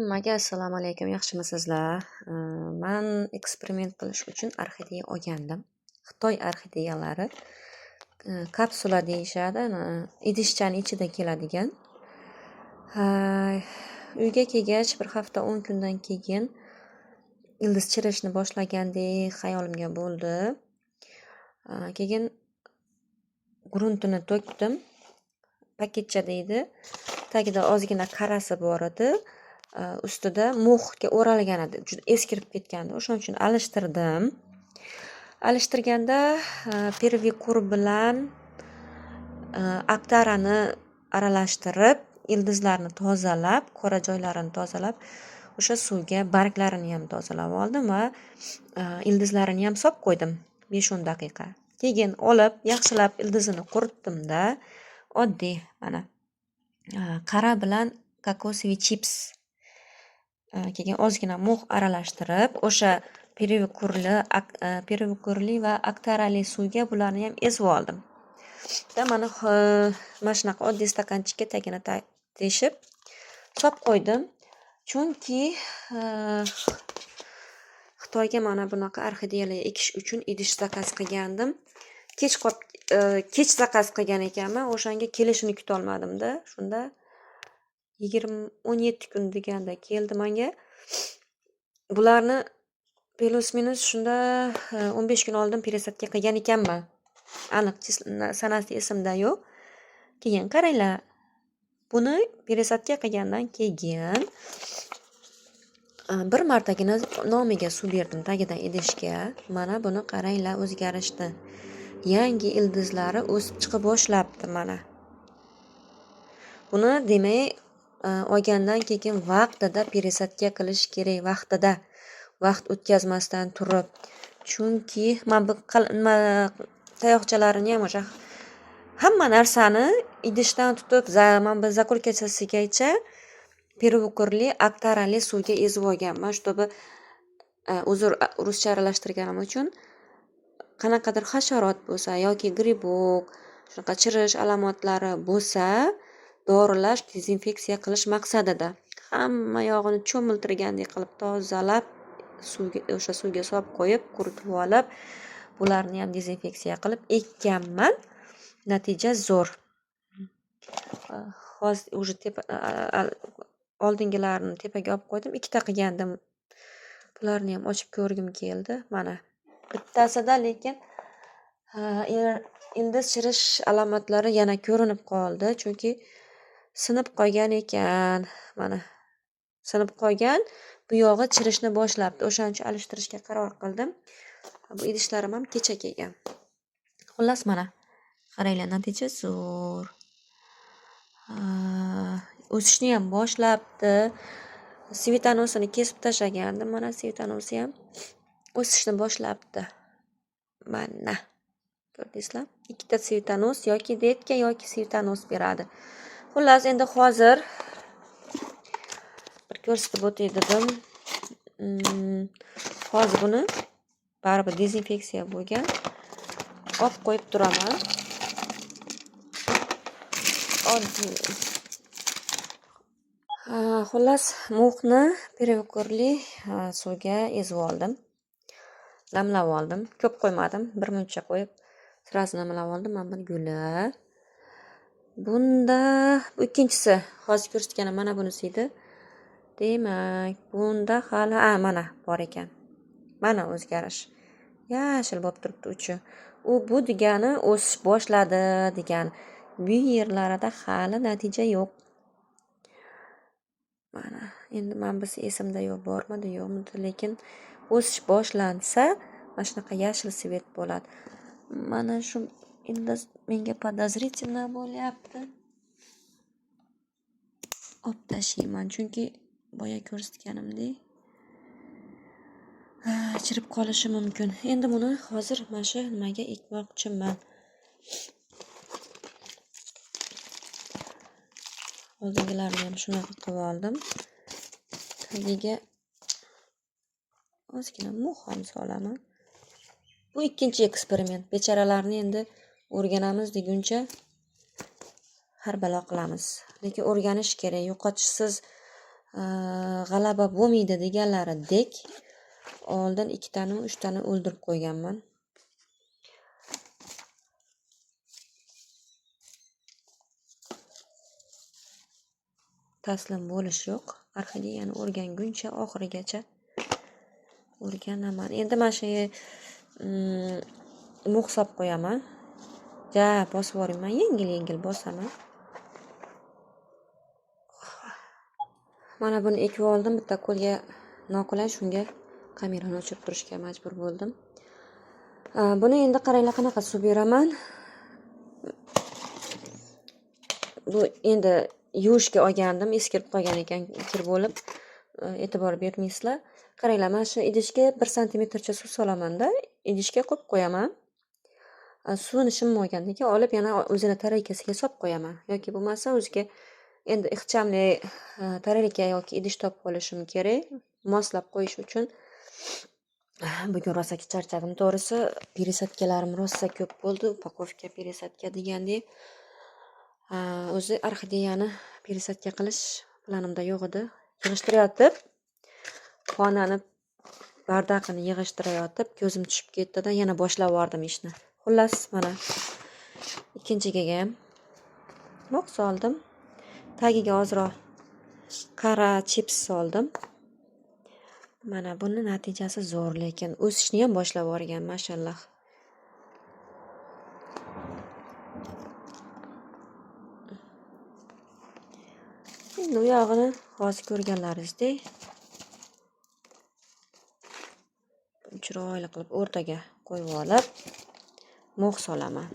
Hammaga assalomu alaykum, yaxshimisizlar? Men eksperiment qilish uchun orxideya olgandim. Xitoy orxideyalari kapsula deyishadi, idishchaning ichida keladigan. Uyga kelgach, bir hafta 10 kundan keyin ildiz chirishni boshlagandek xayolimga bo'ldi. Keyin gruntini to'kdim. Paketcha deydi. Tagida ozgina qarasi bor edi. Ustida muxga o'ralgan edi. Juda eskirib ketgandi. O'shaning uchun alishtirdim. Alishtirganda pervikur bilan aktarani aralashtirib, ildizlarni tozalab, qora joylarini tozalab, o'sha suvga barglarini ham tozalab oldim va ildizlarini ham solib qo'ydim 5-10 daqiqa. Keyin olib, yaxshilab ildizini quritdim-da, oddiy mana qara bilan kokosovый chips. Keyin ozgina mux aralashtirib, o'sha pervikurli va aktarali suvga bularni ham ezib oldim. Mana shunaqa oddiy stakanchikka tagini teshib solib qo'ydim. Chunki Xitoyga mana bunaqa orxideyalar ekish uchun idish zakaz qilgandim. Kech zakaz qilgan ekanman, o'shanga kelishini kuta olmadim-da. Shunda 17 kun deganda keldi menga. Bularni plus-minus shunda 15 kun oldin пересадка qilgan ekanman. Aniq sanasi esimda yo'q. Keyin qaranglar. Buni пересадка qilgandan keyin bir martagina nomiga suv berdim tagidan idishga. Mana buni qaranglar, o'zgarishdi. Yangi ildizlari o'sib chiqa boshlabdi mana. Buni demak olgandan keyin vaqtida пересадка qilish kerak, vaqtida. Vaqt o'tkazmasdan turib. Chunki men bu tayoqchalarini ham o'sha hamma narsani idishdan tutib, men bu zakulkachasigacha pervikurli, aktarali suvga ezib olganman. Чтобы uzr ruscha aralashtirganim uchun qanaqadir hasharot bo'lsa yoki gribok, shunaqa chirish alomatlari bo'lsa, dorulash, dezinfeksiya qilish maqsadida hamma yog'ini cho'miltirgandek qilib tozalab, o'sha suvga solib qo'yib, quritib olib, bularni ham dezinfeksiya qilib ekkanman. Natija zo'r. Hozir уже oldingilarini tepaga olib qo'ydim. 2 ta qilgandim. Bularni ham ochib ko'rgim keldi. Mana bittasida lekin ildiz chirish alomatlari yana ko'rinib qoldi, chunki sinib qolgan ekan. Mana sinib qolgan, bu yog'i chirishni boshlabdi. O'shaning uchun alishtirishga qaror qildim. Bu idishlarim ham kecha kelgan. Xullas mana qaranglar, natija zo'r. O'sishni ham boshlabdi. Svetanosini kesib tashlagandim. Mana svetanosi ham o'sishni boshlabdi. Mana. Ko'rdingizlar? 2 ta svetanos yoki detka yoki svetanos beradi. Xullas, endi hozir bir ko'rsatib o'tay dedim. Hozir buni baribir dezinfeksiya bo'lgan. Olib qo'yib turaman. Xullas, muxni pervikurli suvga ezib oldim. Namlab oldim. Ko'p qo'ymadim. Bir muncha qo'yib, sirasi namlab oldim. Mana bu guli. Bunda bu ikkinchisi. Hozir ko'rsatganim mana bunisi edi. Demak, bunda hali mana bor ekan. Mana o'zgarish. Yashil bo'lib turibdi uchi. Bu degani o'sish boshladi degani. Bu yerlarida hali natija yo'q. Mana endi men biz esimda yo'q, bormidi yo'qmidi, lekin o'sish boshlansa mana shunaqa yashil svet bo'ladi. Mana shu endi menga podozrительно bo'lyapti. Olib tashlayman, chunki boya ko'rsatganimdek chirib qolishi mumkin. Endi buni hozir mana shu nimaga ekmoqchiman. Oldingilarni ham shunaqa qilib oldim. Tagiga ozgina mux ham solaman. Bu ikkinchi eksperiment. Bechoralarni endi o'rganamiz deguncha har balo qilamiz. Lekin o'rganish kerak. Yo'qotishsiz g'alaba bo'lmaydi deganlaridek oldin 2 tani 3 tani o'ldirib qo'yganman. Taslim bo'lish yo'q. Orxideyani o'rganguncha oxirigacha o'rganaman. Endi mana shu mux solib qo'yaman. Bosib yuboraman, yengil bosaman. Mana buni ekib oldim, bitta qo'lga noqulay, shunga kamerani o'chirib turishga majbur bo'ldim. Buni endi qaranglar qanaqa suv beraman. Bu endi yuvishga olgandim, eskirib qolgan ekan, kir bo'lib, e'tibor bermaysizlar. Qaranglar, mana shu idishga 1 santimetrcha suv solaman-da, idishga qo'yib qo'yaman. Suvini shimmagandan keyin olib yana o'zini taraykasiga solib qo'yaman yoki bo'lmasa o'ziga endi ixchamli tarayka yoki idish topib olishim kerak, moslab qo'yish uchun. Bugun rosa charchadim, to'g'risi, peresatkalarim rosa ko'p bo'ldi, upakovka peresatka degandek. O'zi orxideyani peresatka qilish planimda yo'q edi. Yig'ishtirayotib, xonani bardaqini yig'ishtirayotib ko'zim tushib ketdi-da, yana boshlab yubordim ishni. Xullas, mana ikkinchiga ham moq soldim. Tagiga ozroq qara chips soldim. Mana buni natijasi zo'r, lekin o'sishni ham boshlab yuborgan, mashallah. Endi u yog'ini hozir ko'rganlaringizdek chiroyli qilib o'rtaga qo'yib olib, moq solaman.